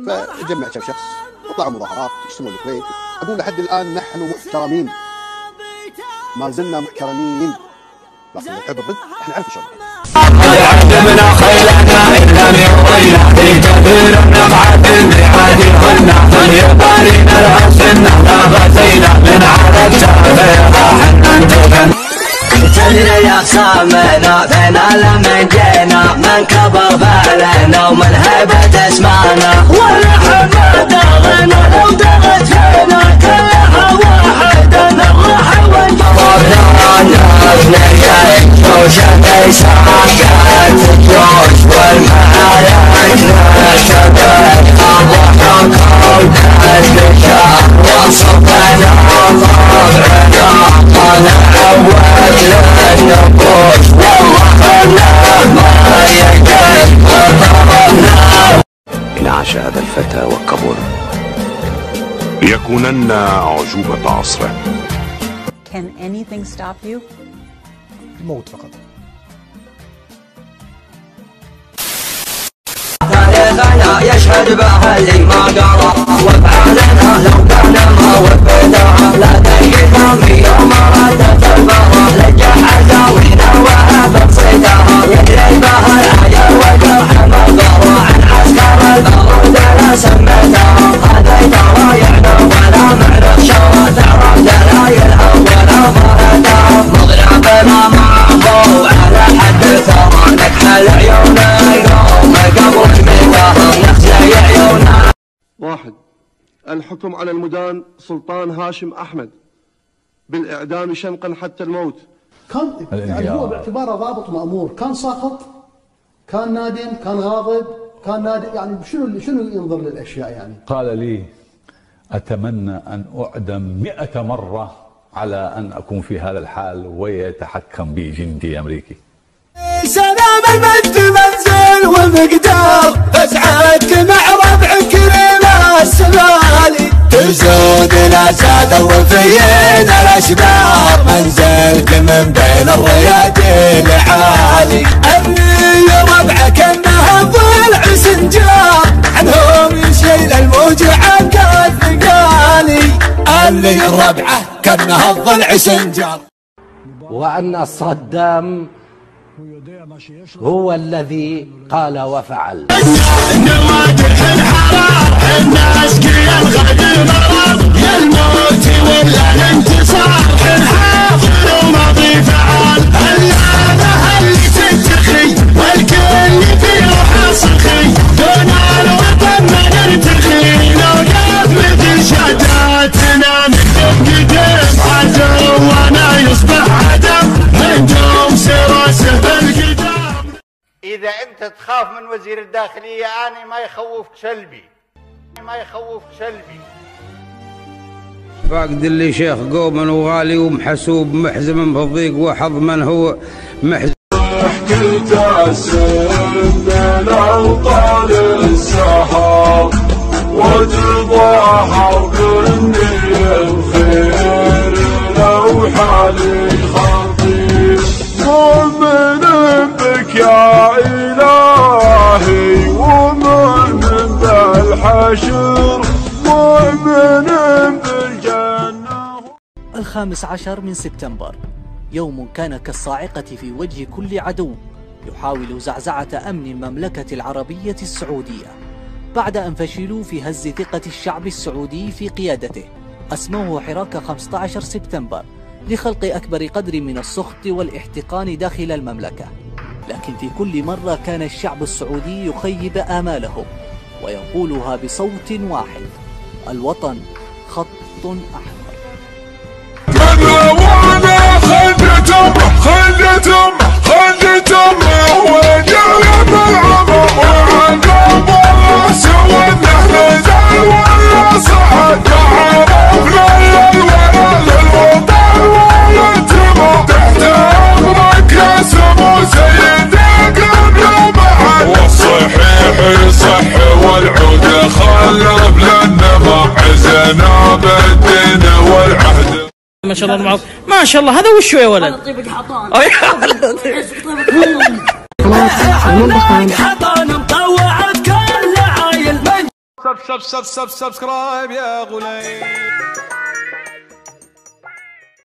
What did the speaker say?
فجمع كم شخص وطلعوا مظاهرات يشتمون الكويت. اقول لحد الان نحن محترمين، ما زلنا محترمين، لكن الحب الضد احنا نعرف شلون. عدمنا خيلنا إن لم يضينا في كثير نبعث الميعاد كنا فليبارينا الحسن لا غزينا من على التابع حنا انتقل تدري يا خامنا فينا لما جينا من كبر بالنا ومن هيبة اسمعنا والحمد غنى لو دغت فينا كلها واحدة نروح ونجرنا نجري وشتي ساكت الجوش والمعارك نشتبك الضحك والدشة وصفنا طبعنا ونعود للنفوس والله انه ما يقل ضربنا. إن عاش هذا الفتى وكبر ليكونن عجوبة عصره. Can anything stop you? الموت فقط. تاريخنا يشهد به اللي ما قرأ وافعالنا لو كان ما وفدها لا تنقذها في يوم ردت البراء لجح عزاوينا وهب صيدها يدري بها العيا والجرح مضرا عن عسكر البرود لا سمتها هذا ضرايعنا ولا معرف شرى تعرف دلايلها ولا مرتها مضربنا معه على حد ثرى نكحل عيوننا يوم قبل واحد، الحكم على المدان سلطان هاشم أحمد بالإعدام شنقا حتى الموت. كان يعني هو باعتباره ضابط مأمور كان ساخط، كان نادم، كان غاضب، كان نادم، يعني شنو ينظر للأشياء يعني. قال لي أتمنى أن أعدم 100 مرة على أن أكون في هذا الحال ويتحكم بي جندي أمريكي. سلام المجد منزل ومقدار فزعت مع ربع كريمة السمالي تزود الأسد الوفيين الأشبار منزلك من بين الرياضي العالي أمني ربع كأنها ضلع سنجار عنهم يشيل الموج عن الثقالي اللي ربعه كأنها ضلع سنجار وأن صدام هو الذي قال وفعل. نوادح الحرار الناس كي الغد مرض يا الموت ولا الانتصار الحاضر وماضي فعال اللعنة اللي تنتخي والكل في روحه صخي دون الوطن ما نرتخي لو جاب مثل شهاداتنا نكتب قدام عدونا يصبح عدم من دوم سراسه بالقدام. إذا أنت تخاف من وزير الداخلية أنا ما يخوفك سلبي، ما يخوفك سلبي. فاقد اللي شيخ قوم وغالي ومحسوب محزم في الضيق وحظ من هو محزم. احكي تاسم من أوطان السحاب وتظاهر بالنية الخير لو حالي خطير ومن بك يا إلهي ومؤمن بالحشر مؤمن بالجنة. 15 من سبتمبر يوم كان كالصاعقة في وجه كل عدو يحاول زعزعة أمن المملكة العربية السعودية بعد أن فشلوا في هز ثقة الشعب السعودي في قيادته. أسموه حراك 15 سبتمبر لخلق أكبر قدر من السخط والاحتقان داخل المملكة، لكن في كل مرة كان الشعب السعودي يخيب آماله ويقولها بصوت واحد: الوطن خط أحمر. ما شاء الله المعروف ما شاء الله. هذا وشو يا ولد؟ طيبك حطان. سبسكرايب يا غليل.